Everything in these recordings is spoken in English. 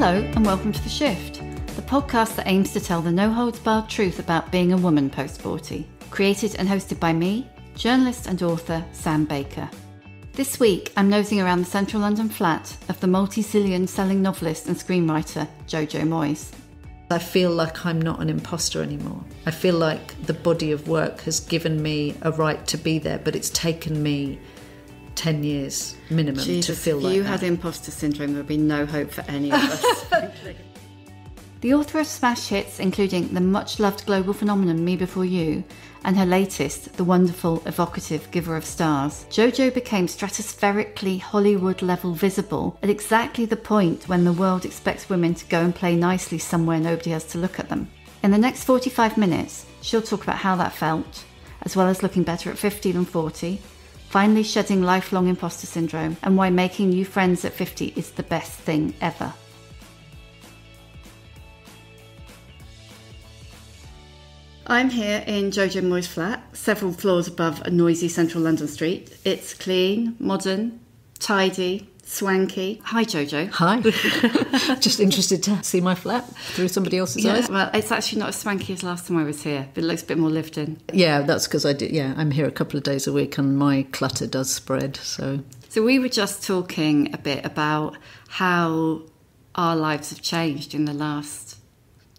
Hello and welcome to The Shift, the podcast that aims to tell the no-holds-barred truth about being a woman post-40. Created and hosted by me, journalist and author Sam Baker. This week I'm nosing around the central London flat of the multi-zillion selling novelist and screenwriter Jojo Moyes. I feel like I'm not an imposter anymore. I feel like the body of work has given me a right to be there, but it's taken me 10 years minimum to feel like that. If you had imposter syndrome, there would be no hope for any of us. The author of smash hits including the much-loved global phenomenon Me Before You and her latest, the wonderful, evocative Giver of Stars, Jojo became stratospherically Hollywood-level visible at exactly the point when the world expects women to go and play nicely somewhere nobody has to look at them. In the next 45 minutes, she'll talk about how that felt, as well as looking better at 50 than 40, finally shedding lifelong imposter syndrome, and why making new friends at 50 is the best thing ever. I'm here in Jojo Moyes' flat, several floors above a noisy central London street. It's clean, modern, tidy, swanky. Hi, Jojo. Hi. Just interested to see my flat through somebody else's eyes. Well, it's actually not as swanky as last time I was here, but it looks a bit more lived in. Yeah, that's because I'm here a couple of days a week and my clutter does spread, So we were just talking a bit about how our lives have changed in the last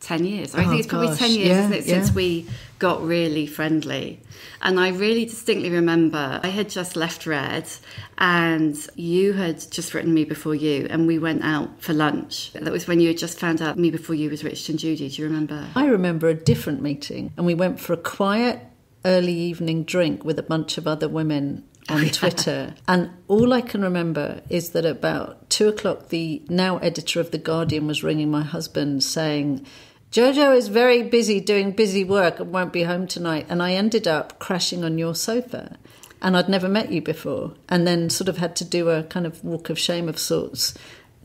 10 years. I think it's probably 10 years, isn't it, since we got really friendly. And I really distinctly remember I had just left Red and you had just written Me Before You and we went out for lunch. That was when you had just found out Me Before You was Richard and Judy. Do you remember? I remember a different meeting and we went for a quiet early evening drink with a bunch of other women on Twitter. And all I can remember is that about 2:00, the now editor of The Guardian was ringing my husband saying, Jojo is very busy doing busy work and won't be home tonight. And I ended up crashing on your sofa. And I'd never met you before. And then sort of had to do a kind of walk of shame of sorts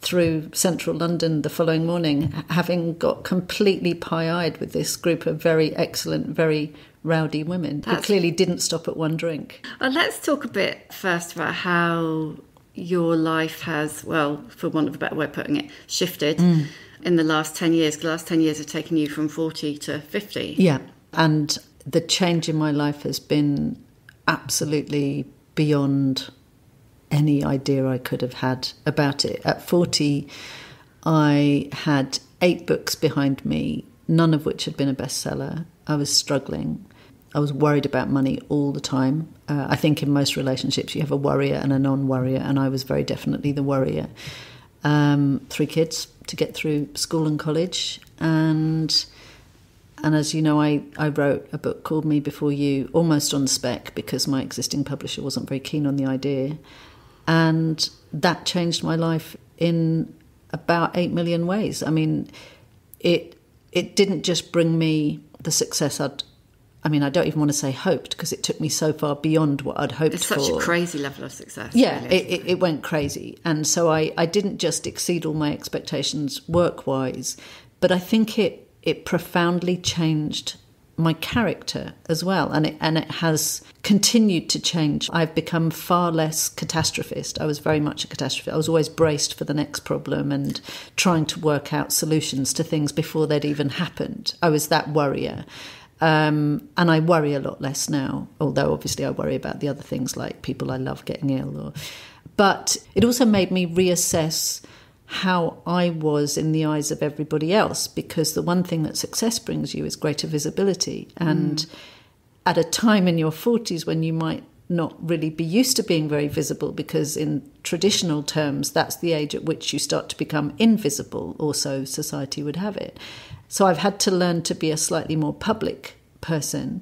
through central London the following morning, having got completely pie-eyed with this group of very excellent, very rowdy women who clearly didn't stop at one drink. Let's talk a bit first about how your life has, well, for want of a better way of putting it, shifted in the last 10 years. The last 10 years have taken you from 40 to 50. Yeah, and the change in my life has been absolutely beyond any idea I could have had about it. At 40, I had 8 books behind me, none of which had been a bestseller. I was struggling. I was worried about money all the time. I think in most relationships you have a worrier and a non-worrier, and I was very definitely the worrier. 3 kids to get through school and college, and as you know, I wrote a book called Me Before You almost on spec because my existing publisher wasn't very keen on the idea, and that changed my life in about 8 million ways. I mean, it didn't just bring me the success I don't even want to say hoped because it took me so far beyond what I'd hoped for. It's such a crazy level of success. Yeah, really, it went crazy. And so I didn't just exceed all my expectations work-wise, but I think it profoundly changed my character as well. And it has continued to change. I've become far less catastrophist. I was very much a catastrophist. I was always braced for the next problem and trying to work out solutions to things before they'd even happened. I was that worrier. And I worry a lot less now, although obviously I worry about the other things like people I love getting ill. But it also made me reassess how I was in the eyes of everybody else, because the one thing that success brings you is greater visibility. And at a time in your 40s when you might not really be used to being very visible, because in traditional terms that's the age at which you start to become invisible, or so society would have it. So I've had to learn to be a slightly more public person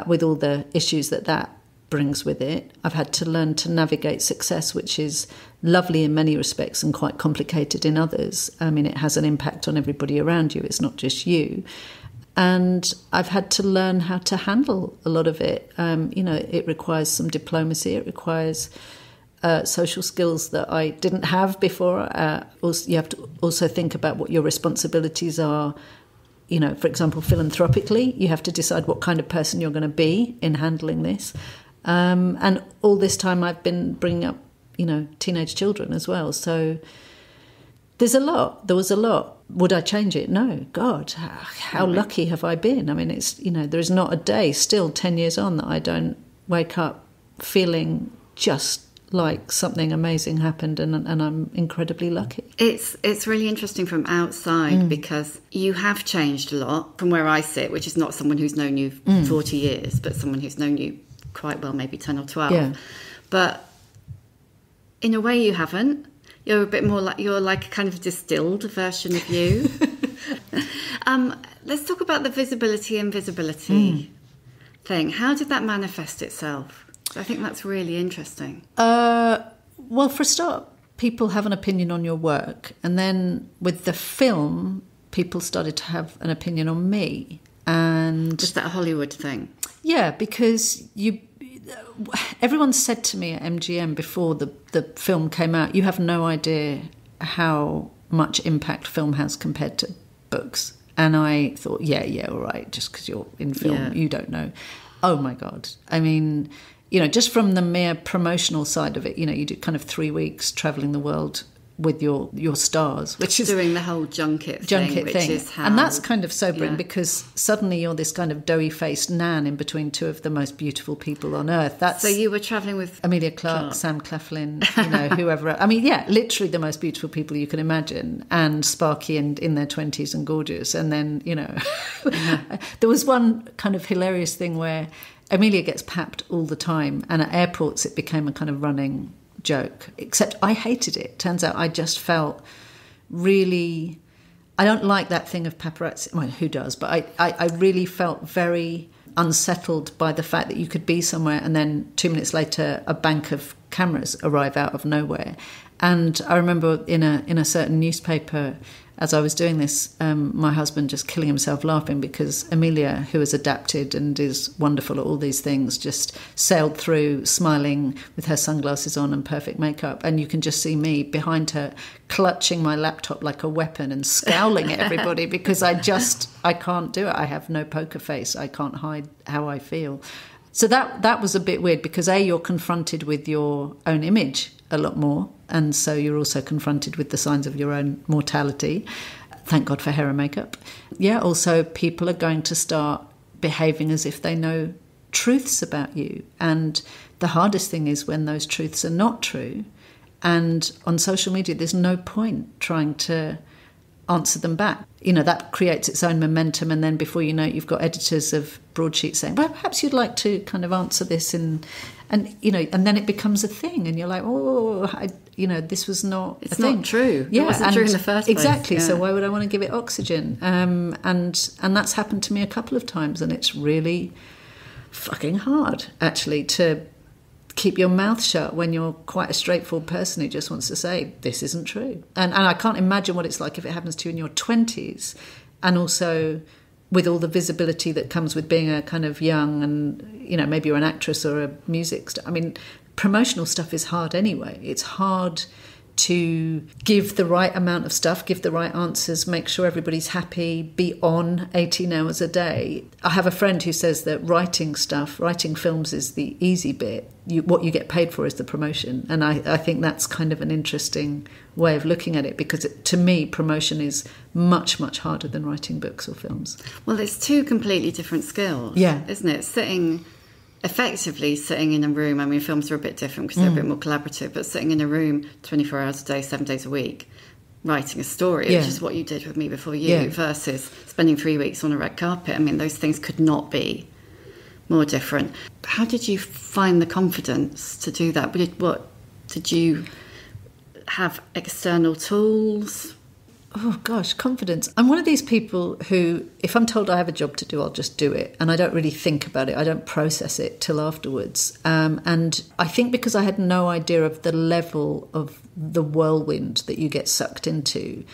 with all the issues that brings with it. I've had to learn to navigate success, which is lovely in many respects and quite complicated in others. I mean, it has an impact on everybody around you. It's not just you. And I've had to learn how to handle a lot of it. It requires some diplomacy. It requires social skills that I didn't have before. Also, you have to also think about what your responsibilities are. For example, philanthropically, you have to decide what kind of person you're going to be in handling this. And all this time I've been bringing up, teenage children as well. So There was a lot. Would I change it? No. God, how lucky have I been? I mean, it's, there is not a day still 10 years on that I don't wake up feeling just like something amazing happened, and I'm incredibly lucky. It's really interesting from outside because you have changed a lot from where I sit, which is not someone who's known you 40 years, but someone who's known you quite well, maybe 10 or 12. Yeah. But in a way you haven't. You're a bit more like, you're like a kind of distilled version of you. Let's talk about the visibility invisibility thing. How did that manifest itself? I think that's really interesting. Well, for a start, people have an opinion on your work. And then with the film, people started to have an opinion on me. And just that Hollywood thing. Yeah, because everyone said to me at MGM before the film came out, you have no idea how much impact film has compared to books. And I thought, yeah, all right, just because you're in film, you don't know. Oh, my God. I mean, just from the mere promotional side of it, you do kind of 3 weeks travelling the world with your stars, which is doing the whole junket thing. Which is how, and that's kind of sobering because suddenly you're this kind of doughy-faced nan in between two of the most beautiful people on earth. So you were travelling with Emilia Clarke, Sam Claflin, whoever. I mean, literally the most beautiful people you can imagine, and sparky and in their 20s and gorgeous. And then there was one kind of hilarious thing where Emilia gets papped all the time, and at airports it became a kind of running joke, except I hated it. Turns out I just felt really, I don't like that thing of paparazzi. Well, who does? But I really felt very unsettled by the fact that you could be somewhere and then 2 minutes later a bank of cameras arrive out of nowhere. And I remember in a certain newspaper, as I was doing this, my husband just killing himself laughing because Emilia, who has adapted and is wonderful at all these things, just sailed through smiling with her sunglasses on and perfect makeup. And you can just see me behind her clutching my laptop like a weapon and scowling at everybody because I can't do it. I have no poker face. I can't hide how I feel. So that was a bit weird because you're confronted with your own image a lot more, and so you're also confronted with the signs of your own mortality. Thank God for hair and makeup. Yeah, also people are going to start behaving as if they know truths about you, and the hardest thing is when those truths are not true. And on social media there's no point trying to answer them back. That creates its own momentum, and then before you know it, you've got editors of broadsheets saying, well, perhaps you'd like to kind of answer this, and then it becomes a thing, and you're like, this was not it's not true. Yeah, it wasn't true in the first place. Exactly. Yeah. So why would I want to give it oxygen? And that's happened to me a couple of times, and it's really fucking hard actually to keep your mouth shut when you're quite a straightforward person who just wants to say this isn't true. And I can't imagine what it's like if it happens to you in your 20s, and also with all the visibility that comes with being a kind of young and maybe you're an actress or a music star. I mean, promotional stuff is hard anyway. It's hard to give the right amount of stuff, give the right answers, make sure everybody's happy, be on 18 hours a day. I have a friend who says that writing films is the easy bit. What you get paid for is the promotion. And I think that's kind of an interesting way of looking at it, because to me, promotion is much, much harder than writing books or films. Well, it's two completely different skills, isn't it? Effectively sitting in a room, I mean, films are a bit different because they're a bit more collaborative, but sitting in a room 24 hours a day, 7 days a week, writing a story, which is what you did with Me Before You, versus spending 3 weeks on a red carpet. I mean, those things could not be more different. How did you find the confidence to do that? Did you have external tools? Oh, gosh, confidence. I'm one of these people who, if I'm told I have a job to do, I'll just do it. And I don't really think about it. I don't process it till afterwards. And I think because I had no idea of the level of the whirlwind that you get sucked into,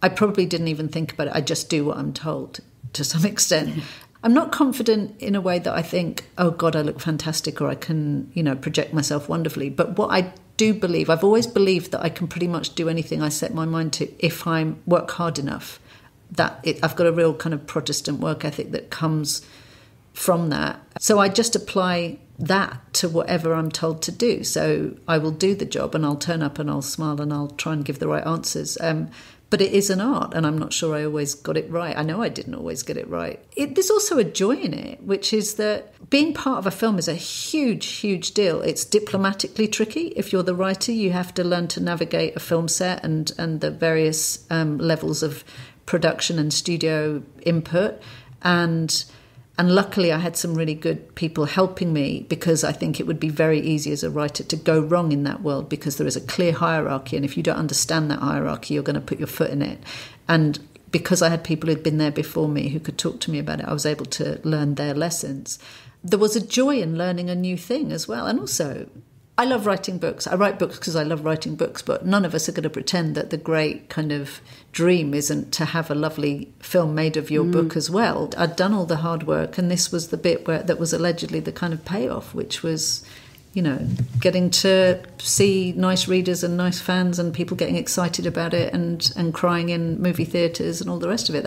I probably didn't even think about it. I just do what I'm told to some extent. I'm not confident in a way that I think, oh, God, I look fantastic, or I can, project myself wonderfully. But what I do believe, I've always believed that I can pretty much do anything I set my mind to if I work hard enough. I've got a real kind of Protestant work ethic that comes from that. So I just apply that to whatever I'm told to do. So I will do the job and I'll turn up and I'll smile and I'll try and give the right answers. But it is an art, and I'm not sure I always got it right. I know I didn't always get it right. There's also a joy in it, which is that being part of a film is a huge, huge deal. It's diplomatically tricky. If you're the writer, you have to learn to navigate a film set and the various levels of production and studio input. And luckily I had some really good people helping me, because I think it would be very easy as a writer to go wrong in that world, because there is a clear hierarchy, and if you don't understand that hierarchy, you're going to put your foot in it. And because I had people who'd been there before me who could talk to me about it, I was able to learn their lessons. There was a joy in learning a new thing as well. And also, I love writing books. I write books because I love writing books, but none of us are going to pretend that the great kind of dream isn't to have a lovely film made of your book as well. I'd done all the hard work, and this was the bit that was allegedly the kind of payoff, which was, you know, getting to see nice readers and nice fans and people getting excited about it and crying in movie theatres and all the rest of it.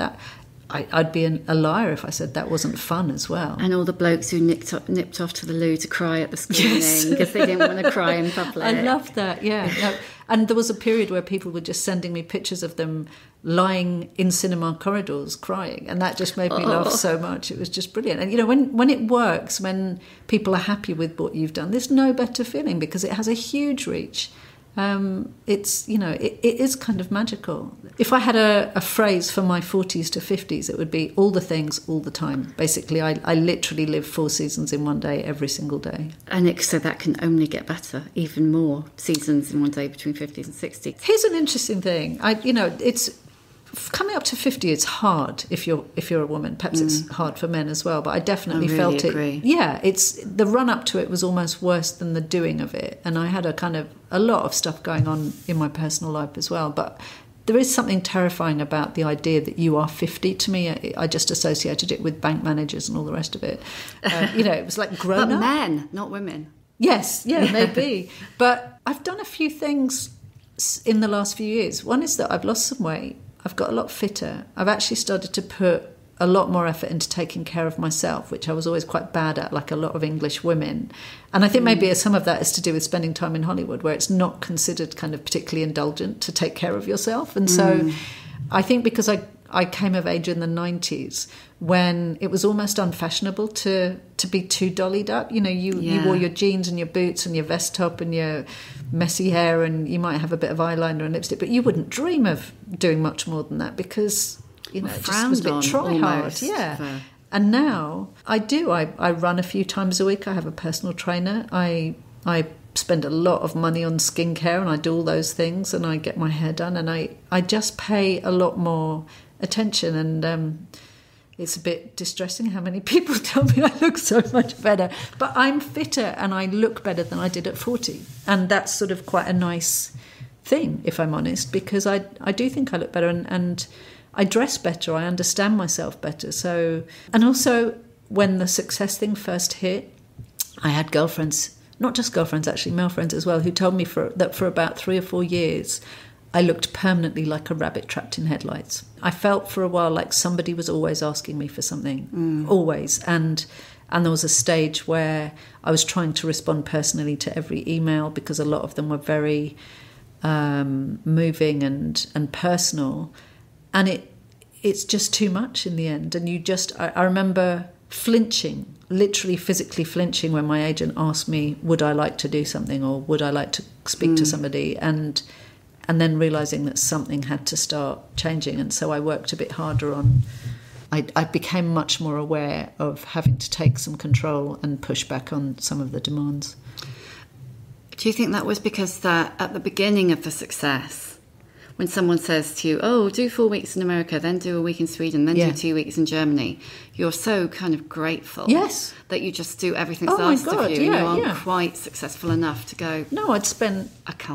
I'd be a liar if I said that wasn't fun as well. And all the blokes who nipped off to the loo to cry at the screening because they didn't want to cry in public. I loved that, yeah. No, and there was a period where people were just sending me pictures of them lying in cinema corridors crying, and that just made me laugh so much. It was just brilliant. And, you know, when it works, when people are happy with what you've done, there's no better feeling, because it has a huge reach. It's, you know, it is kind of magical. If I had a phrase for my 40s to 50s, it would be all the things, all the time. Basically, I literally live 4 seasons in one day, every single day. And so that can only get better, even more seasons in one day between 50s and 60s. Here's an interesting thing. It's coming up to 50. It's hard if you're a woman. Perhaps it's hard for men as well, but I definitely felt it. Agree. Yeah, it's the run up to it was almost worse than the doing of it, and I had a lot of stuff going on in my personal life as well. But there is something terrifying about the idea that you are 50. To me, I just associated it with bank managers and all the rest of it. You know, it was like grown up. But men, not women. Yes, yeah, maybe. But I've done a few things in the last few years. One is that I've lost some weight. I've got a lot fitter. I've actually started to put a lot more effort into taking care of myself, which I was always quite bad at, like a lot of English women. And I think maybe some of that is to do with spending time in Hollywood, where it's not considered kind of particularly indulgent to take care of yourself. And so I think because I came of age in the 90s, when it was almost unfashionable to be too dollied up. You know, you wore your jeans and your boots and your vest top and your messy hair, and you might have a bit of eyeliner and lipstick, but you wouldn't dream of doing much more than that, because, you know, it just was a bit try-hard. Yeah. And now I do. I run a few times a week. I have a personal trainer. I spend a lot of money on skincare, and I do all those things, and I get my hair done, and I just pay a lot more attention. And it's a bit distressing how many people tell me I look so much better. But I'm fitter and I look better than I did at 40. And that's sort of quite a nice thing, if I'm honest, because I do think I look better, and I dress better, I understand myself better. So, and also when the success thing first hit, I had girlfriends, not just girlfriends actually, male friends as well, who told me that for about 3 or 4 years I looked permanently like a rabbit trapped in headlights. I felt for a while like somebody was always asking me for something, always. And there was a stage where I was trying to respond personally to every email, because a lot of them were very moving and personal. And it's just too much in the end. And I remember flinching, literally physically flinching, when my agent asked me, would I like to do something, or would I like to speak to somebody? And then realising that something had to start changing. And so I worked a bit harder on... I became much more aware of having to take some control and push back on some of the demands. Do you think that was because that at the beginning of the success, when someone says to you, oh, do 4 weeks in America, then do a week in Sweden, then do 2 weeks in Germany, you're so kind of grateful that you just do everything that's asked of you, and you aren't quite successful enough to go... No, I'd spent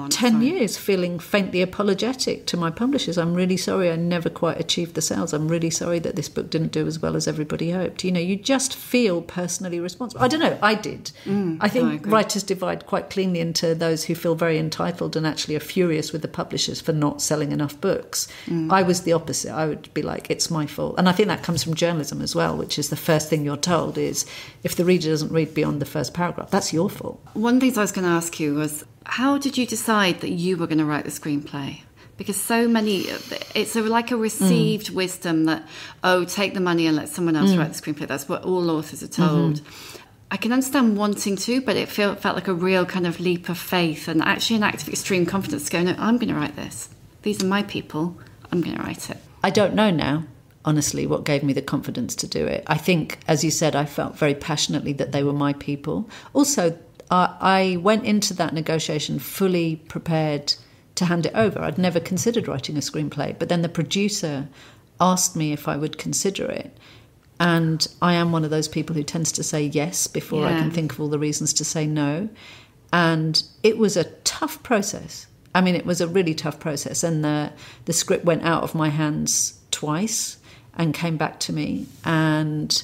10 years feeling faintly apologetic to my publishers. I'm really sorry I never quite achieved the sales. I'm really sorry that this book didn't do as well as everybody hoped. You know, you just feel personally responsible. I don't know, I did. I think writers divide quite cleanly into those who feel very entitled and actually are furious with the publishers for not selling selling enough books. I was the opposite. I would be like, it's my fault. And I think that comes from journalism as well, which is the first thing you're told is if the reader doesn't read beyond the first paragraph, that's your fault. One of the things I was going to ask you was, how did you decide that you were going to write the screenplay? Because so many, it's like a received wisdom that, take the money and let someone else write the screenplay. That's what all authors are told. I can understand wanting to, but it felt like a real kind of leap of faith and actually an act of extreme confidence to go, no, I'm going to write this. These are my people. I'm going to write it. I don't know now, honestly, what gave me the confidence to do it. I think, as you said, I felt very passionately that they were my people. Also, I went into that negotiation fully prepared to hand it over. I'd never considered writing a screenplay, but then the producer asked me if I would consider it. And I am one of those people who tends to say yes before I can think of all the reasons to say no. And it was a tough process. I mean, it was a really tough process. And the script went out of my hands twice and came back to me. And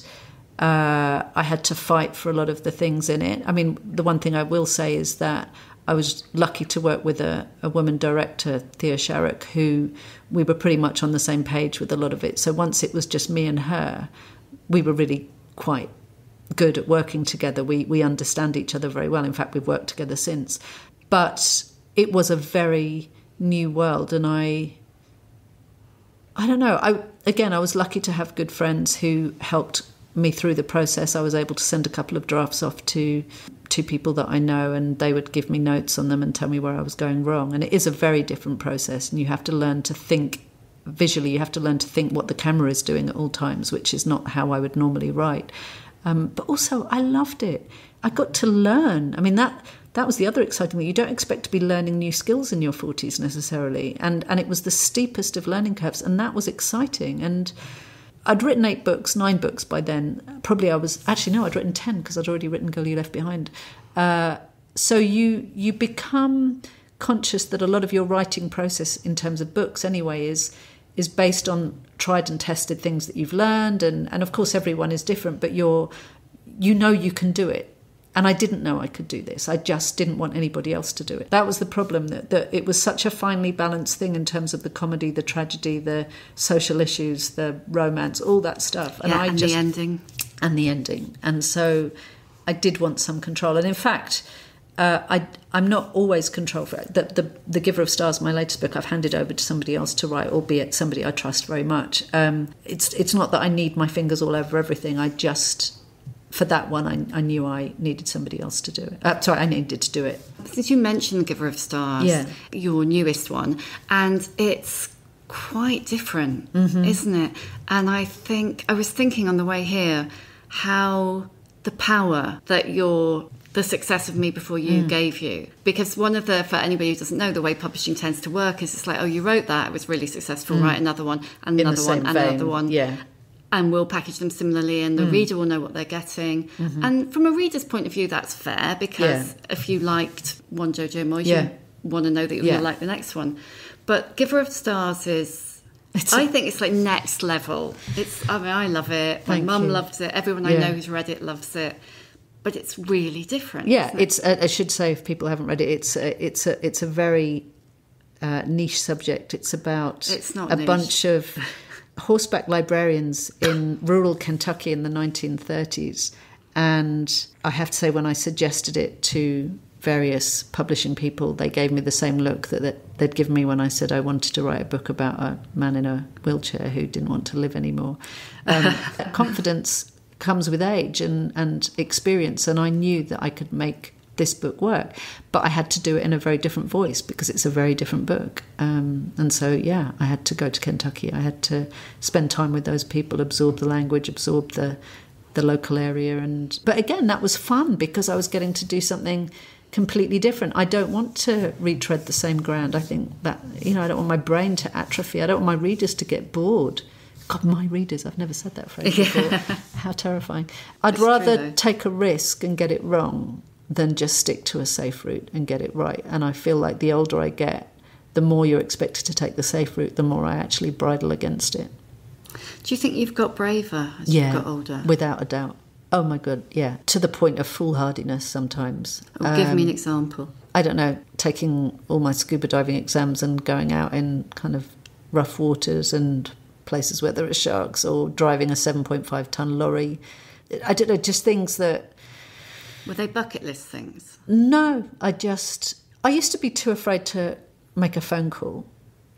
I had to fight for a lot of the things in it. I mean, the one thing I will say is that I was lucky to work with a woman director, Thea Sharrock, who we were pretty much on the same page with a lot of it. So once it was just me and her, we were really quite good at working together. We understand each other very well. In fact, we've worked together since. But it was a very new world, and I don't know. I was lucky to have good friends who helped me through the process. I was able to send a couple of drafts off to people that I know, and they would give me notes on them and tell me where I was going wrong. And it is a very different process, and you have to learn to think visually. You have to learn to think what the camera is doing at all times, which is not how I would normally write. But also, I loved it. I got to learn. I mean, that was the other exciting thing. You don't expect to be learning new skills in your 40s necessarily. And it was the steepest of learning curves, and that was exciting. And I'd written 9 books by then. I'd written 10 because I'd already written Girl You Left Behind. So you become conscious that a lot of your writing process in terms of books anyway is based on tried and tested things that you've learned. And of course, everyone is different, but you can do it. And I didn't know I could do this. I just didn't want anybody else to do it. That was the problem, that it was such a finely balanced thing in terms of the comedy, the tragedy, the social issues, the romance, all that stuff. And the ending. And the ending. And so I did want some control. And in fact, I'm not always control for it. The Giver of Stars, my latest book, I've handed over to somebody else to write, albeit somebody I trust very much. It's not that I need my fingers all over everything. For that one, I knew I needed somebody else to do it. I needed to do it. Since you mentioned Giver of Stars, your newest one, and it's quite different, isn't it? And I was thinking on the way here how the power that the success of Me Before You gave you. Because for anybody who doesn't know, the way publishing tends to work is it's like, you wrote that, it was really successful, write another one, and another one, and another one. Yeah. And we'll package them similarly, and the reader will know what they're getting. And from a reader's point of view, that's fair, because if you liked one Jojo Moyes, you want to know that you're going to like the next one. But Giver of Stars I think it's like next level. I love it. My mum loves it. Everyone I know who's read it loves it. But it's really different. Yeah, I should say, if people haven't read it, it's a very niche subject. It's about bunch of horseback librarians in rural Kentucky in the 1930s. And I have to say, when I suggested it to various publishing people, they gave me the same look that they'd given me when I said I wanted to write a book about a man in a wheelchair who didn't want to live anymore. Confidence comes with age and experience, and I knew that I could make this book work, but I had to do it in a very different voice because it's a very different book. And so, I had to go to Kentucky. I had to spend time with those people, absorb the language, absorb the local area. But again, that was fun because I was getting to do something completely different. I don't want to retread the same ground. I think that, I don't want my brain to atrophy. I don't want my readers to get bored. God, my readers, I've never said that phrase before. How terrifying. I'd rather take a risk and get it wrong than just stick to a safe route and get it right. And I feel like the older I get, the more you're expected to take the safe route, the more I actually bridle against it. Do you think you've got braver as you've got older? Without a doubt. Oh my God, yeah. To the point of foolhardiness sometimes. Oh, give me an example. I don't know, taking all my scuba diving exams and going out in kind of rough waters and places where there are sharks, or driving a 7.5 ton lorry. I don't know, just things that... Were they bucket list things? No, I used to be too afraid to make a phone call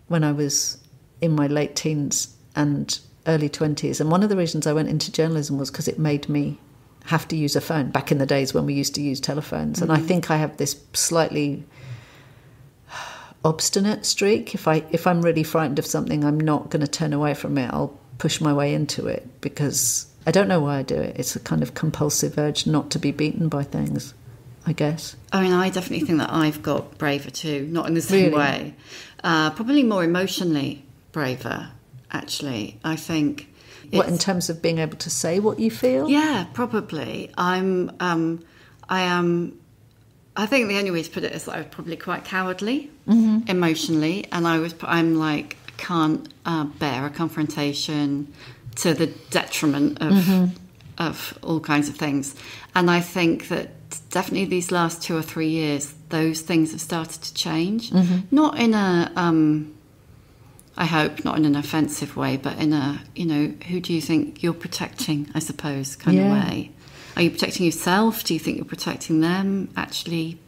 when I was in my late teens and early 20s. And one of the reasons I went into journalism was because it made me have to use a phone back in the days when we used to use telephones. Mm-hmm. And I think I have this slightly obstinate streak. If I'm really frightened of something, I'm not going to turn away from it. I'll push my way into it, because I don't know why I do it. It's a kind of compulsive urge not to be beaten by things, I guess. I mean, I definitely think that I've got braver too, not in the same way. Probably more emotionally braver, actually. I think... What, in terms of being able to say what you feel? Yeah, probably. I think the only way to put it is that I was probably quite cowardly, emotionally, and I'm like, I can't bear a confrontation to the detriment of all kinds of things. And I think that definitely these last 2 or 3 years, those things have started to change. Not in a, I hope, not in an offensive way, but in a, who do you think you're protecting, I suppose, kind of way. Are you protecting yourself? Do you think you're protecting them? Actually,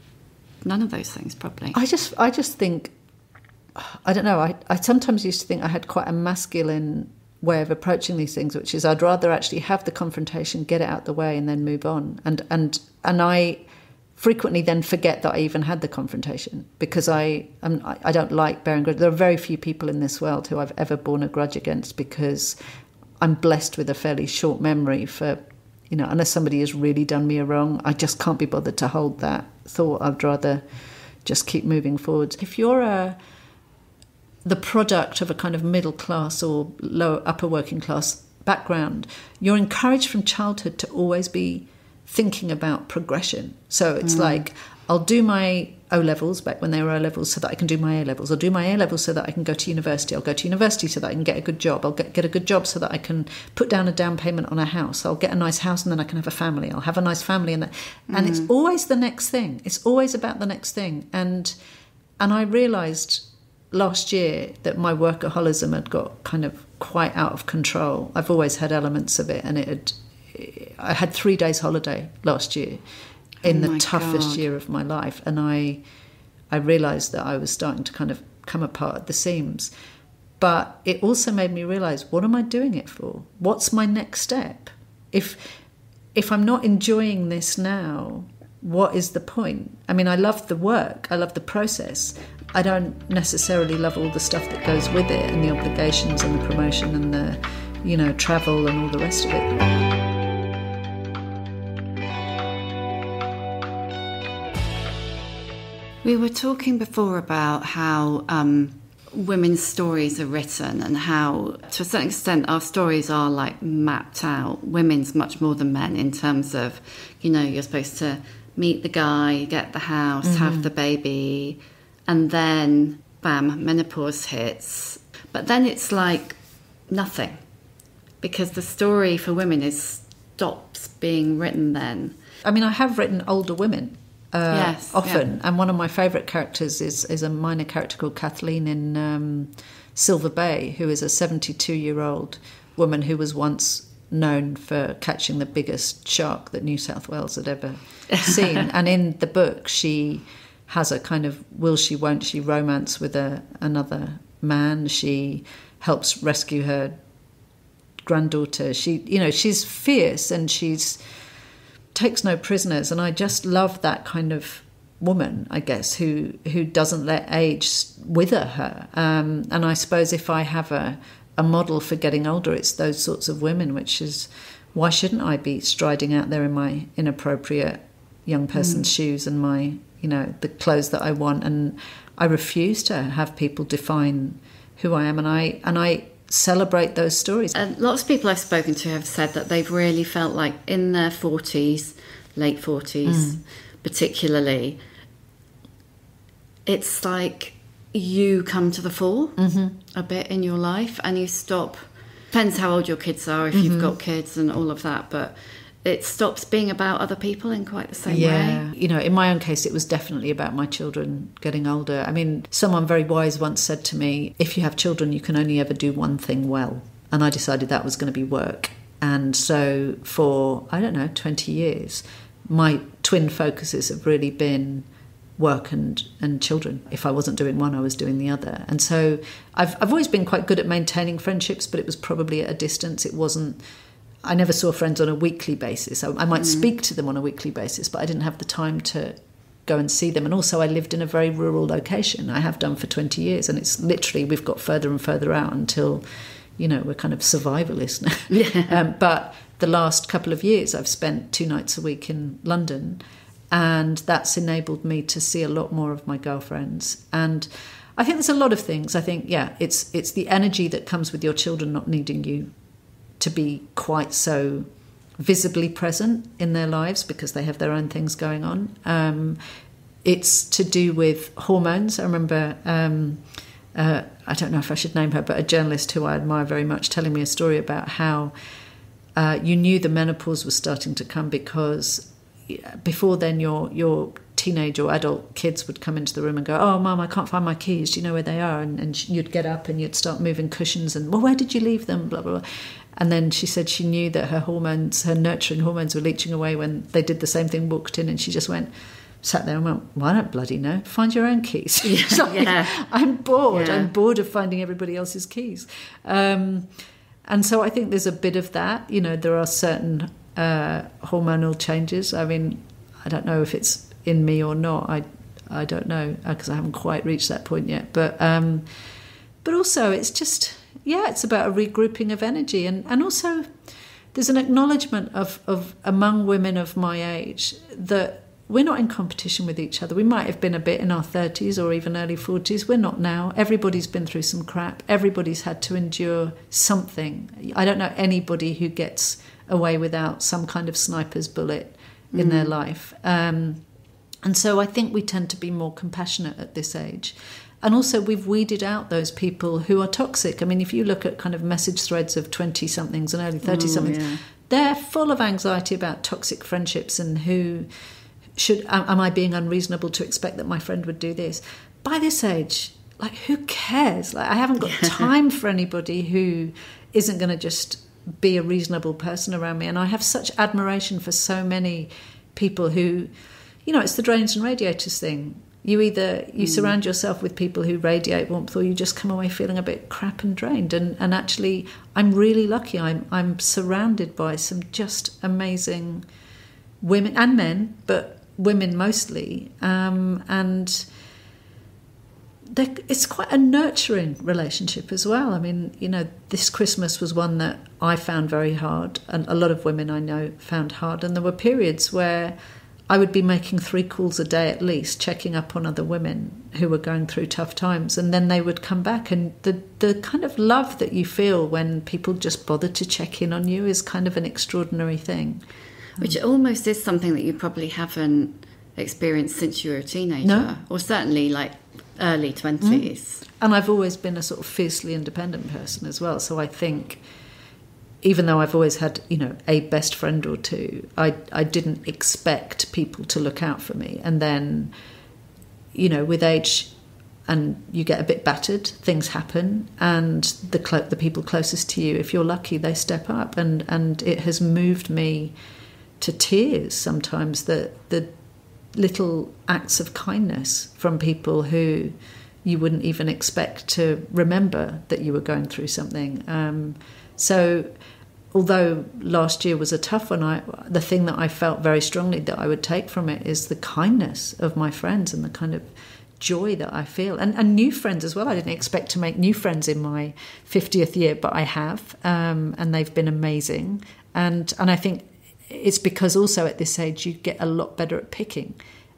none of those things, probably. I just think, I don't know, I sometimes used to think I had quite a masculine way of approaching these things, which is I'd rather actually have the confrontation, get it out the way, and then move on. And I frequently then forget that I even had the confrontation, because I don't like bearing grudge. There are very few people in this world who I've ever borne a grudge against, because I'm blessed with a fairly short memory for, unless somebody has really done me a wrong, I just can't be bothered to hold that thought. I'd rather just keep moving forward. If you're the product of a kind of middle class or lower upper working class background, you're encouraged from childhood to always be thinking about progression. So it's like, I'll do my O-levels back when they were O-levels so that I can do my A-levels. I'll do my A-levels so that I can go to university. I'll go to university so that I can get a good job. I'll get a good job so that I can put down a down payment on a house. I'll get a nice house and then I can have a family. I'll have a nice family. And it's always the next thing. It's always about the next thing. And I realised last year that my workaholism had got kind of quite out of control. I've always had elements of it, and I had 3 days holiday last year in the toughest year of my life, and I realised that I was starting to kind of come apart at the seams. But it also made me realise, what am I doing it for? What's my next step? If I'm not enjoying this now, what is the point? I mean, I love the work, I love the process. I don't necessarily love all the stuff that goes with it, and the obligations and the promotion and the, travel and all the rest of it. We were talking before about how women's stories are written, and how, to a certain extent, our stories are like mapped out. Women's much more than men, in terms of, you're supposed to meet the guy, get the house, have the baby, and then, bam, menopause hits. But then it's like nothing, because the story for women stops being written then. I mean, I have written older women often, yeah. And one of my favourite characters is a minor character called Kathleen in Silver Bay, who is a 72-year-old woman who was once known for catching the biggest shark that New South Wales had ever seen. And in the book, she has a kind of will she, won't she romance with another man. She helps rescue her granddaughter. She's fierce, and she's takes no prisoners. And I just love that kind of woman, I guess, who doesn't let age wither her. And I suppose if I have a model for getting older, it's those sorts of women, which is, why shouldn't I be striding out there in my inappropriate young person's shoes and my, the clothes that I want? And I refuse to have people define who I am, and I celebrate those stories. And lots of people I've spoken to have said that they've really felt like in their 40s, late 40s particularly, it's like you come to the fore a bit in your life, and you stop. Depends how old your kids are, if you've got kids and all of that, but it stops being about other people in quite the same way. Yeah. You know, in my own case, it was definitely about my children getting older. I mean, someone very wise once said to me, if you have children, you can only ever do one thing well. And I decided that was going to be work. And so for, 20 years, my twin focuses have really been work and children. If I wasn't doing one, I was doing the other. And so I've always been quite good at maintaining friendships, but it was probably at a distance. It wasn't, I never saw friends on a weekly basis. I might speak to them on a weekly basis, but I didn't have the time to go and see them. And also I lived in a very rural location. I have done for 20 years. And it's literally, we've got further and further out until, we're kind of survivalists now. Yeah. But the last couple of years I've spent 2 nights a week in London, and that's enabled me to see a lot more of my girlfriends. And I think there's a lot of things. I think, it's the energy that comes with your children not needing you to be quite so visibly present in their lives because they have their own things going on. It's to do with hormones. I remember, I don't know if I should name her, but a journalist who I admire very much telling me a story about how you knew the menopause was starting to come because before then your teenage or adult kids would come into the room and go, oh, Mum, I can't find my keys. Do you know where they are? And you'd get up and you'd start moving cushions and, well, where did you leave them? Blah, blah, blah. And then she said she knew that her hormones, her nurturing hormones were leaching away when they did the same thing, walked in, and she just sat there and went, well, I don't bloody know. Find your own keys. I'm bored. Yeah. I'm bored of finding everybody else's keys. And so I think there's a bit of that. There are certain hormonal changes. I mean, I don't know if it's in me or not. I don't know because I haven't quite reached that point yet. But also it's just, it's about a regrouping of energy. And also there's an acknowledgement of among women of my age that we're not in competition with each other. We might have been a bit in our 30s or even early 40s. We're not now. Everybody's been through some crap. Everybody's had to endure something. I don't know anybody who gets away without some kind of sniper's bullet in their life. And so I think we tend to be more compassionate at this age. And also we've weeded out those people who are toxic. I mean, if you look at kind of message threads of 20-somethings and early 30-somethings, they're full of anxiety about toxic friendships and am I being unreasonable to expect that my friend would do this? By this age, who cares? I haven't got time for anybody who isn't going to just be a reasonable person around me. And I have such admiration for so many people who, it's the drains and radiators thing. You either surround yourself with people who radiate warmth, or you just come away feeling a bit crap and drained. And actually, I'm really lucky. I'm surrounded by some just amazing women and men, but women mostly, and it's quite a nurturing relationship as well. I mean, this Christmas was one that I found very hard, and a lot of women I know found hard, and there were periods where I would be making 3 calls a day at least, checking up on other women who were going through tough times, and then they would come back, and the kind of love that you feel when people just bother to check in on you is kind of an extraordinary thing. Which almost is something that you probably haven't experienced since you were a teenager. No. Or certainly early 20s. And I've always been a sort of fiercely independent person as well. So I think even though I've always had, a best friend or two, I didn't expect people to look out for me. And then, with age and you get a bit battered, things happen, and the people closest to you, if you're lucky, they step up. And it has moved me to tears sometimes, the little acts of kindness from people who you wouldn't even expect to remember that you were going through something. So although last year was a tough one, the thing that I felt very strongly that I would take from it is the kindness of my friends and the kind of joy that I feel. And new friends as well. I didn't expect to make new friends in my 50th year, but I have, and they've been amazing. And I think it's because also at this age you get a lot better at picking.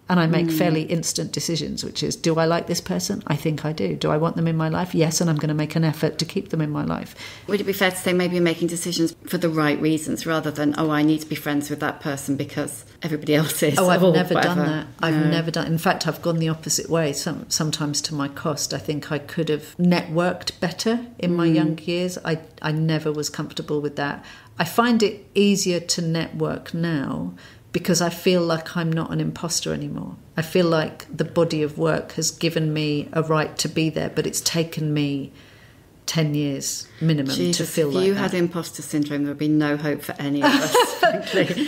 And I make fairly instant decisions, which is, do I like this person? I think I do. Do I want them in my life? Yes, and I'm going to make an effort to keep them in my life. Would it be fair to say maybe you're making decisions for the right reasons rather than, I need to be friends with that person because everybody else is? Oh, I've never done that. I've never done. In fact, I've gone the opposite way, sometimes to my cost. I think I could have networked better in my young years. I never was comfortable with that. I find it easier to network now because I feel like I'm not an imposter anymore. I feel like the body of work has given me a right to be there, but it's taken me 10 years minimum to feel like that. If you had imposter syndrome, there would be no hope for any of us, frankly.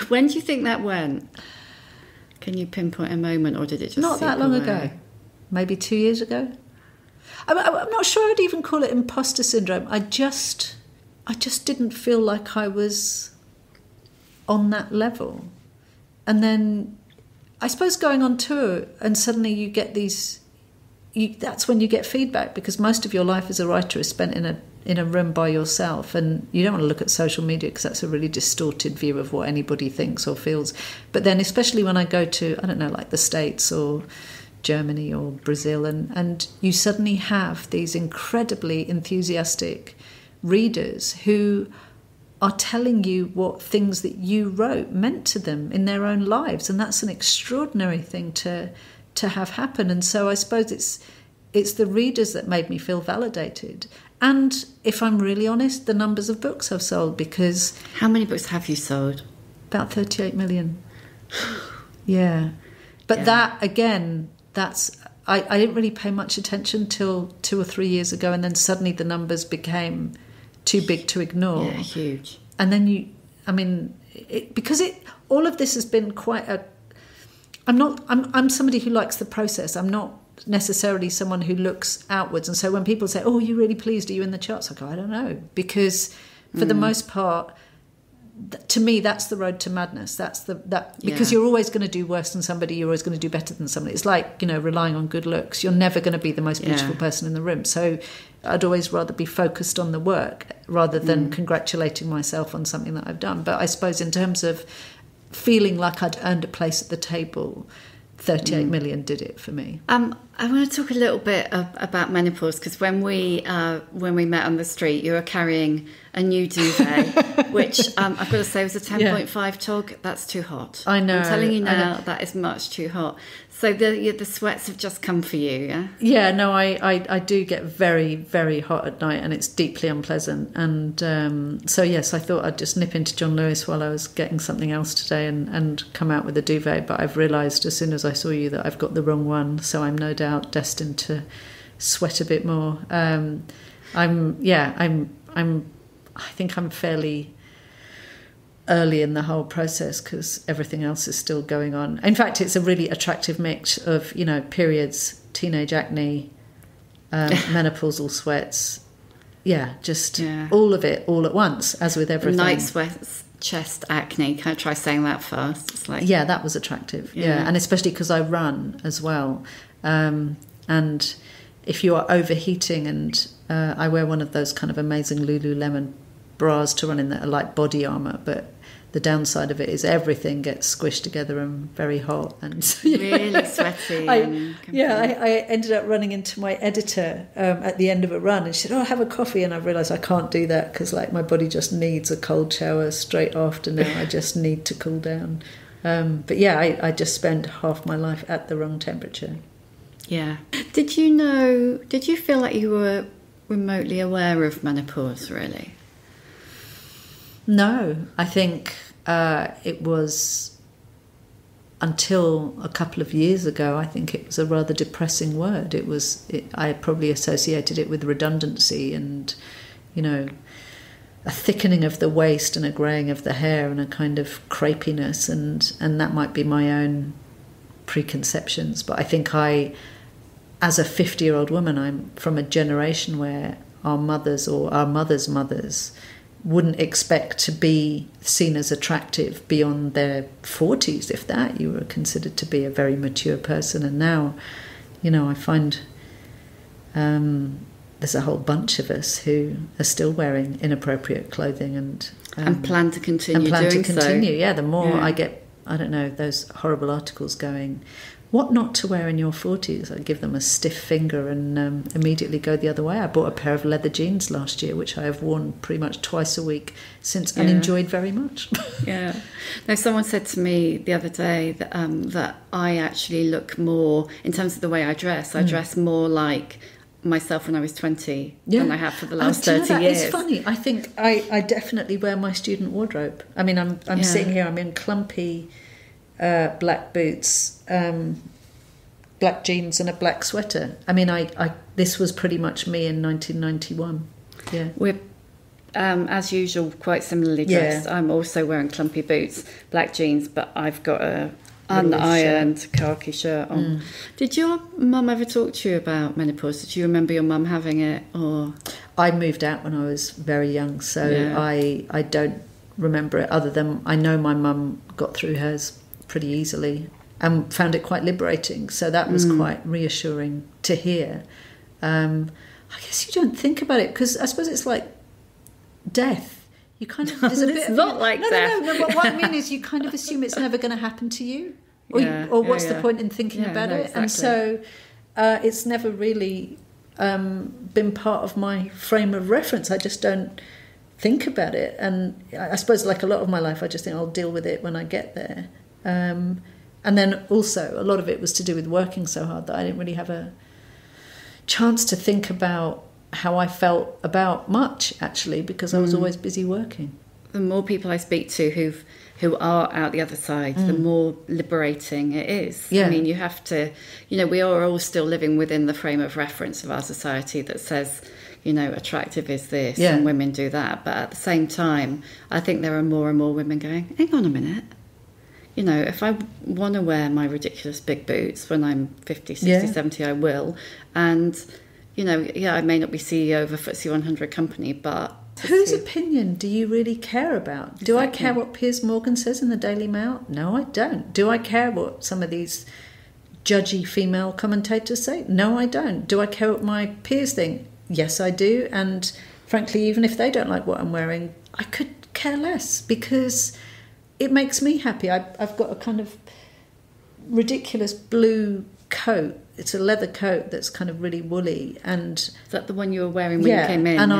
When do you think that went? Can you pinpoint a moment, or did it just not that long ago? Maybe 2 years ago. I'm not sure I'd even call it imposter syndrome. I just didn't feel like I was on that level. And then I suppose going on tour and suddenly you get that's when you get feedback, because most of your life as a writer is spent in a room by yourself, and you don't want to look at social media because that's a really distorted view of what anybody thinks or feels. But then especially when I go to, I don't know, like the States or Germany or Brazil, and you suddenly have these incredibly enthusiastic readers who are telling you what things that you wrote meant to them in their own lives, and that's an extraordinary thing to have happen. And so I suppose it's the readers that made me feel validated. And if I'm really honest, the numbers of books I've sold, because... How many books have you sold? About 38 million. Yeah. But that, again, I didn't really pay much attention till 2 or 3 years ago, and then suddenly the numbers became too big to ignore. Yeah, huge. And then all of this has been quite a... I'm somebody who likes the process. I'm not necessarily someone who looks outwards. And so when people say, "Oh, you're really pleased, are you in the charts?" I go, I don't know. Because for the most part, to me, that's the road to madness. Because you're always going to do worse than somebody, you're always going to do better than somebody. It's like, relying on good looks. You're never going to be the most beautiful person in the room. So I'd always rather be focused on the work rather than congratulating myself on something that I've done. But I suppose in terms of feeling like I'd earned a place at the table, 38 million did it for me. I want to talk a little bit about menopause, because when we met on the street, you were carrying a new duvet, which I've got to say was a 10.5 tug. That's too hot. I know. I'm telling you now, that is much too hot. So the sweats have just come for you, yeah? Yeah, no, I do get very, very hot at night, and it's deeply unpleasant. And so, yes, I thought I'd just nip into John Lewis while I was getting something else today and come out with a duvet. But I've realised as soon as I saw you that I've got the wrong one, so I'm no doubt destined to sweat a bit more. I think I'm fairly early in the whole process because everything else is still going on. In fact, it's a really attractive mix of, periods, teenage acne, menopausal sweats. All of it all at once, as with everything. Night sweats, chest acne. Can I try saying that first? It's like... Yeah, that was attractive. Yeah. And especially because I run as well. And if you are overheating, and I wear one of those kind of amazing Lululemon bras to run in that are like body armour, but the downside of it is everything gets squished together and very hot. And so, really sweaty. I ended up running into my editor at the end of a run, and she said, "Oh, have a coffee." And I realised I can't do that because my body just needs a cold shower straight after now. I just need to cool down. But I just spent half my life at the wrong temperature. Yeah. Did you feel like you were remotely aware of menopause, really? No, I think it was until a couple of years ago, I think it was a rather depressing word. I probably associated it with redundancy and, a thickening of the waist and a greying of the hair and a kind of crepiness, and that might be my own preconceptions. But I think as a 50-year-old woman, I'm from a generation where our mothers or our mothers' mothers wouldn't expect to be seen as attractive beyond their 40s. If that, you were considered to be a very mature person. And now, I find there's a whole bunch of us who are still wearing inappropriate clothing and plan to continue doing so. Yeah, the more I get I don't know, those horrible articles going, what not to wear in your 40s. I give them a stiff finger and immediately go the other way. I bought a pair of leather jeans last year, which I have worn pretty much twice a week since and enjoyed very much. Yeah. Now, someone said to me the other day that, that I actually look more, in terms of the way I dress, I dress more like myself when I was 20 than I have for the last 30 years. It's funny. I think I definitely wear my student wardrobe. I mean, I'm sitting here, I'm in clumpy black boots, black jeans and a black sweater. I mean, I this was pretty much me in 1991. Yeah. We're, as usual, quite similarly dressed. I'm also wearing clumpy boots, black jeans, but I've got a unironed khaki shirt on. Did your mum ever talk to you about menopause? Did you remember your mum having it? Or I moved out when I was very young, so I don't remember it, other than I know my mum got through hers pretty easily and found it quite liberating, so that was quite reassuring to hear. I guess you don't think about it, because I suppose it's like death. You kind of there's a bit not like that. No. But what I mean is, you kind of assume it's never going to happen to you, or what's the point in thinking about it? Exactly. And so it's never really been part of my frame of reference. I just don't think about it, and I suppose, like a lot of my life, I just think I'll deal with it when I get there. And then also a lot of it was to do with working so hard that I didn't really have a chance to think about how I felt about much, actually, because I was always busy working. The more people I speak to who are out the other side, the more liberating it is. Yeah. I mean, you have to, we are all still living within the frame of reference of our society that says, attractive is this and women do that. But at the same time, I think there are more and more women going, hang on a minute. If I want to wear my ridiculous big boots when I'm 50, 60, 70, I will. And I may not be CEO of a FTSE 100 company, but... Whose opinion do you really care about? Do I care what Piers Morgan says in the Daily Mail? No, I don't. Do I care what some of these judgy female commentators say? No, I don't. Do I care what my peers think? Yes, I do. And frankly, even if they don't like what I'm wearing, I could care less, because it makes me happy. I've got a kind of ridiculous blue coat. It's a leather coat that's kind of really woolly, and is that the one you were wearing when you came in? And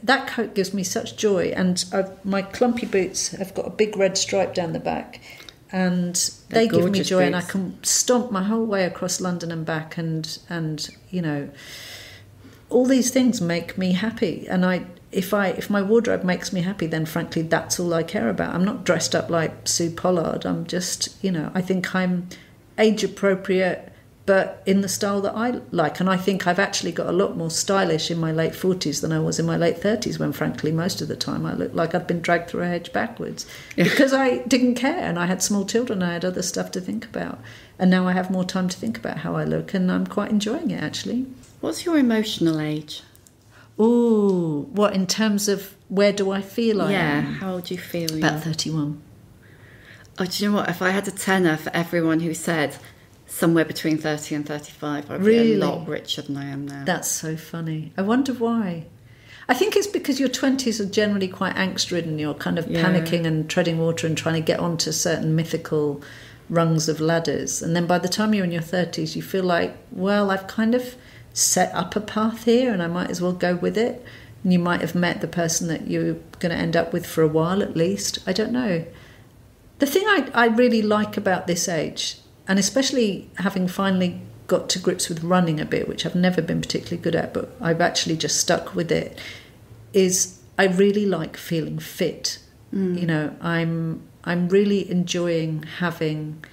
that coat gives me such joy. And my clumpy boots have got a big red stripe down the back, and they give me joy. Boots. And I can stomp my whole way across London and back, and all these things make me happy. And if my wardrobe makes me happy, then frankly that's all I care about. I'm not dressed up like Sue Pollard. I'm just I think I'm age appropriate, but in the style that I like. And I think I've actually got a lot more stylish in my late 40s than I was in my late 30s, when frankly most of the time I looked like I'd been dragged through a hedge backwards because I didn't care, and I had small children, I had other stuff to think about. And now I have more time to think about how I look, and I'm quite enjoying it, actually. What's your emotional age? Ooh, what, in terms of where do I feel I am? Yeah, how old do you feel? About 31. Oh, do you know what? If I had a tenner for everyone who said somewhere between 30 and 35, I'd be a lot richer than I am now. That's so funny. I wonder why. I think it's because your 20s are generally quite angst-ridden. You're kind of panicking and treading water and trying to get onto certain mythical rungs of ladders. And then by the time you're in your 30s, you feel like, well, I've kind of set up a path here and I might as well go with it. And you might have met the person that you're going to end up with for a while at least. I don't know. The thing I really like about this age, and especially having finally got to grips with running a bit, which I've never been particularly good at, but I've actually just stuck with it, is I really like feeling fit. I'm really enjoying having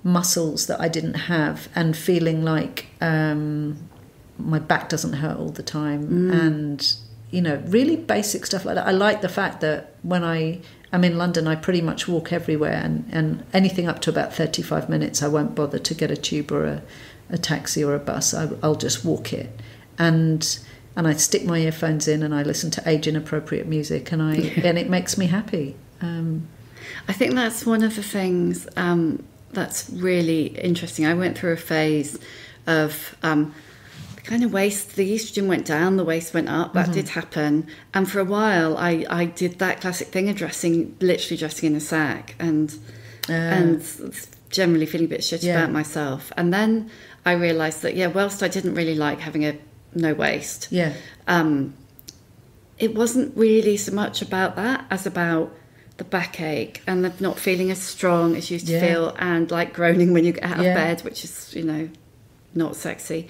muscles that I didn't have, and feeling like my back doesn't hurt all the time, and really basic stuff like that. I like the fact that when I'm in London, I pretty much walk everywhere, and anything up to about 35 minutes I won't bother to get a tube or a taxi or a bus. I'll just walk it, and I stick my earphones in and I listen to age inappropriate music, and it makes me happy. I think that's one of the things that's really interesting. I went through a phase of kind of waist, the estrogen went down, the waist went up. That did happen. And for a while, I did that classic thing of literally dressing in a sack. And and generally feeling a bit shit about myself. And then I realised that, whilst I didn't really like having a no waist, it wasn't really so much about that as about the backache and the not feeling as strong as you used to feel, and like groaning when you get out of bed, which is, not sexy.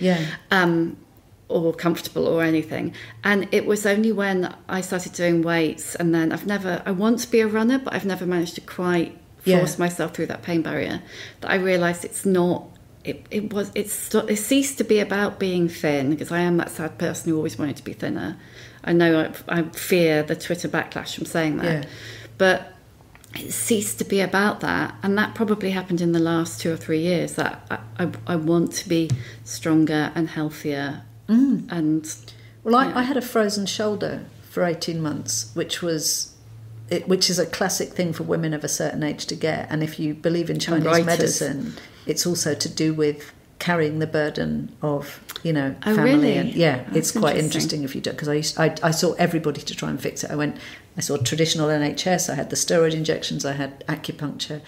Or comfortable or anything. And it was only when I started doing weights, and then I want to be a runner, but I've never managed to quite force myself through that pain barrier, that I realised it ceased to be about being thin, because I am that sad person who always wanted to be thinner. I know I fear the Twitter backlash from saying that, but it ceased to be about that, and that probably happened in the last 2 or 3 years, that I want to be stronger and healthier. I had a frozen shoulder for 18 months, which is a classic thing for women of a certain age to get. And if you believe in Chinese medicine, it's also to do with carrying the burden of, family. Really? And it's quite interesting if you do, because I saw everybody to try and fix it. I saw traditional NHS, I had the steroid injections, I had acupuncture.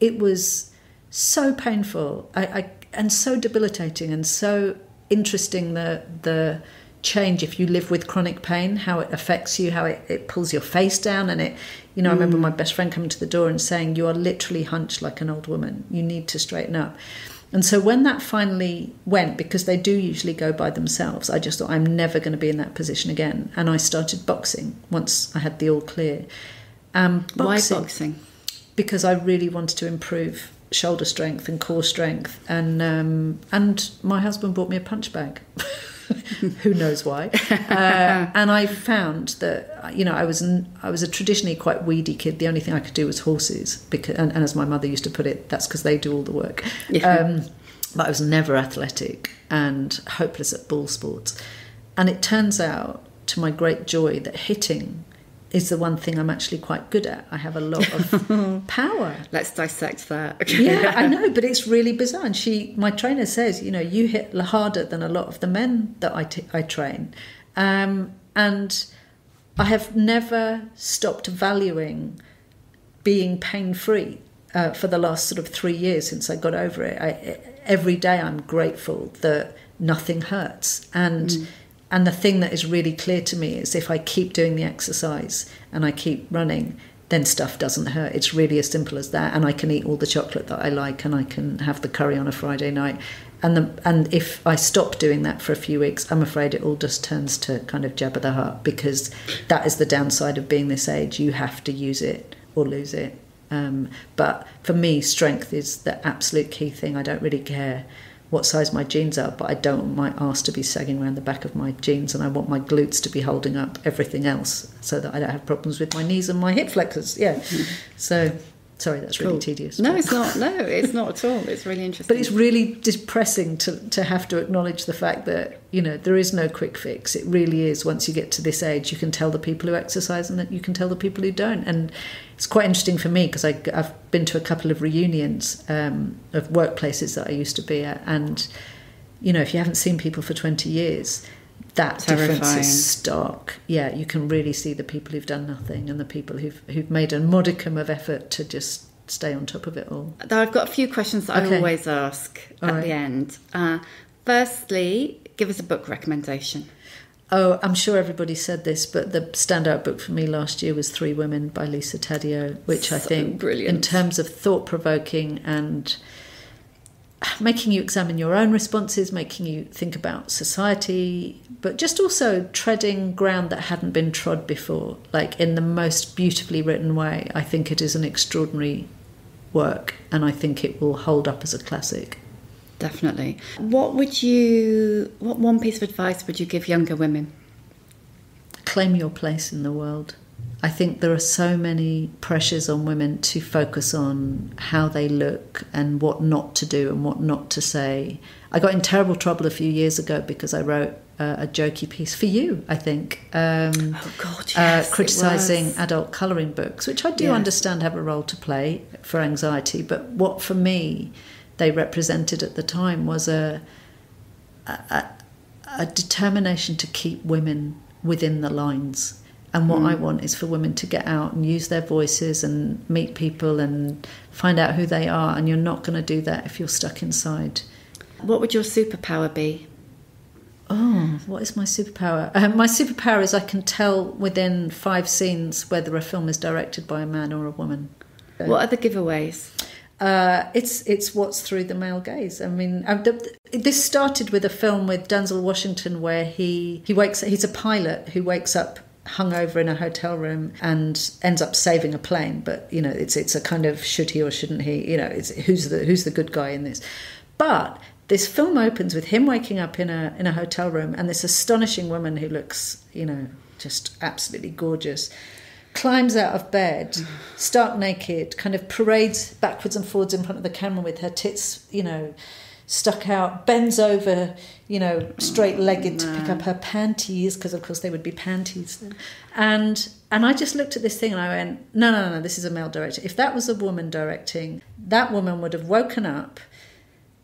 It was so painful and so debilitating, and so interesting the change if you live with chronic pain, how it affects you, how it pulls your face down. And I remember my best friend coming to the door and saying, "You are literally hunched like an old woman, you need to straighten up." And so when that finally went, because they do usually go by themselves, I just thought, I'm never going to be in that position again. And I started boxing once I had the all clear. Why boxing? Because I really wanted to improve shoulder strength and core strength, and my husband bought me a punch bag. Who knows why? And I found that I was a traditionally quite weedy kid. The only thing I could do was horses, because and as my mother used to put it, that's because they do all the work. But I was never athletic and hopeless at ball sports. And it turns out, to my great joy, that hitting is the one thing I'm actually quite good at. I have a lot of power. Let's dissect that. Yeah, I know, but it's really bizarre. And my trainer says, you hit harder than a lot of the men that I train. And I have never stopped valuing being pain-free for the last sort of 3 years since I got over it. Every day I'm grateful that nothing hurts. And the thing that is really clear to me is if I keep doing the exercise and I keep running, then stuff doesn't hurt. It's really as simple as that. And I can eat all the chocolate that I like, and I can have the curry on a Friday night. And if I stop doing that for a few weeks, I'm afraid it all just turns to kind of Jabba the Hutt, because that is the downside of being this age. You have to use it or lose it. But for me, strength is the absolute key thing. I don't really care what size my jeans are, but I don't want my arse to be sagging around the back of my jeans, and I want my glutes to be holding up everything else, so that I don't have problems with my knees and my hip flexors. So sorry, that's really tedious. No, it's not. No, it's not at all. It's really interesting. But it's really depressing to have to acknowledge the fact that there is no quick fix. It really is. Once you get to this age, you can tell the people who exercise and that you can tell the people who don't. And it's quite interesting for me, because I've been to a couple of reunions of workplaces that I used to be at, and if you haven't seen people for 20 years, that difference is stark. Yeah, you can really see the people who've done nothing and the people who've made a modicum of effort to just stay on top of it all. I've got a few questions that I always ask at the end. Firstly, give us a book recommendation. Oh, I'm sure everybody said this, but the standout book for me last year was Three Women by Lisa Taddeo, which I think, brilliant, in terms of thought-provoking and making you examine your own responses, making you think about society, but just also treading ground that hadn't been trod before, like in the most beautifully written way. I think it is an extraordinary work, and I think it will hold up as a classic. Definitely. What one piece of advice would you give younger women? Claim your place in the world. I think there are so many pressures on women to focus on how they look and what not to do and what not to say. I got in terrible trouble a few years ago because I wrote a jokey piece for you, I think. Criticising adult colouring books, which I do understand have a role to play for anxiety. But what for me they represented at the time was a determination to keep women within the lines. And what I want is for women to get out and use their voices and meet people and find out who they are. And you're not going to do that if you're stuck inside. What would your superpower be? Oh, what is my superpower? My superpower is I can tell within 5 scenes whether a film is directed by a man or a woman. What are the giveaways? It's what's through the male gaze. I mean, this started with a film with Denzel Washington where he's a pilot who wakes up hungover in a hotel room and ends up saving a plane. But you know, it's a kind of should he or shouldn't he? You know, it's who's the good guy in this? But this film opens with him waking up in a hotel room and this astonishing woman who looks, you know, just absolutely gorgeous, climbs out of bed, stark naked, kind of parades backwards and forwards in front of the camera with her tits, you know, stuck out, bends over, you know, straight-legged to pick up her panties, because of course they would be panties then. And I just looked at this thing and I went, no, this is a male director. If that was a woman directing, that woman would have woken up,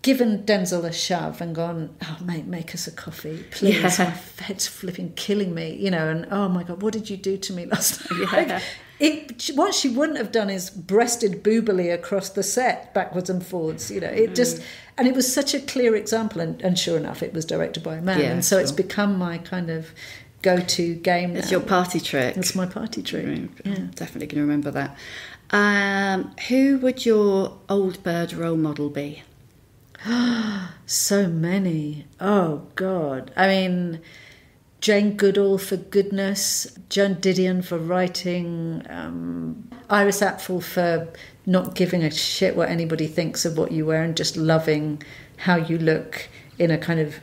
given Denzel a shove and gone, oh, mate, make us a coffee, please. My head's flipping killing me, you know, and oh, my God, what did you do to me last night? What she wouldn't have done is breasted boobily across the set, backwards and forwards, you know. It just, and it was such a clear example, and sure enough, it was directed by a man. And so it's become my kind of go-to game now. It's your party trick. It's my party trick. Yeah. I'm definitely going to remember that. Who would your old bird role model be? So many. Oh, God. I mean, Jane Goodall for goodness, Joan Didion for writing, Iris Apfel for not giving a shit what anybody thinks of what you wear and just loving how you look in a kind of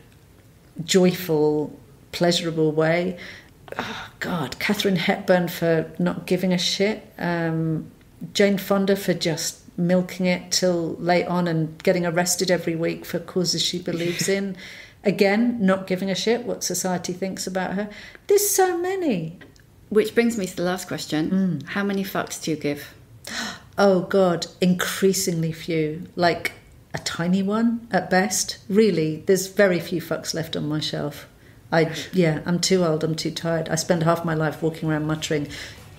joyful, pleasurable way. Oh, God. Katharine Hepburn for not giving a shit. Jane Fonda for just milking it till late on and getting arrested every week for causes she believes in. Again, not giving a shit what society thinks about her. There's so many. Which brings me to the last question. How many fucks do you give? Oh, God, increasingly few. Like a tiny one at best. Really, there's very few fucks left on my shelf. I'm too old, I'm too tired. I spend half my life walking around muttering,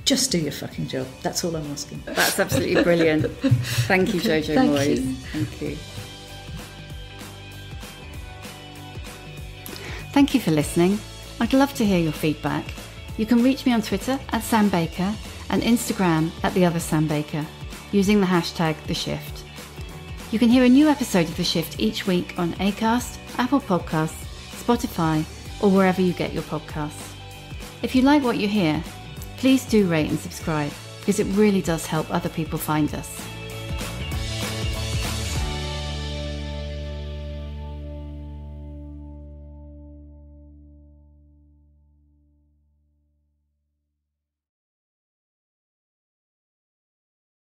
just do your fucking job. That's all I'm asking. That's absolutely brilliant. Thank you, Jojo Moyes. Thank you. Thank you for listening. I'd love to hear your feedback. You can reach me on Twitter at Sam Baker and Instagram at The Other Sam Baker using the hashtag #TheShift. You can hear a new episode of The Shift each week on Acast, Apple Podcasts, Spotify, or wherever you get your podcasts. If you like what you hear, please do rate and subscribe because it really does help other people find us.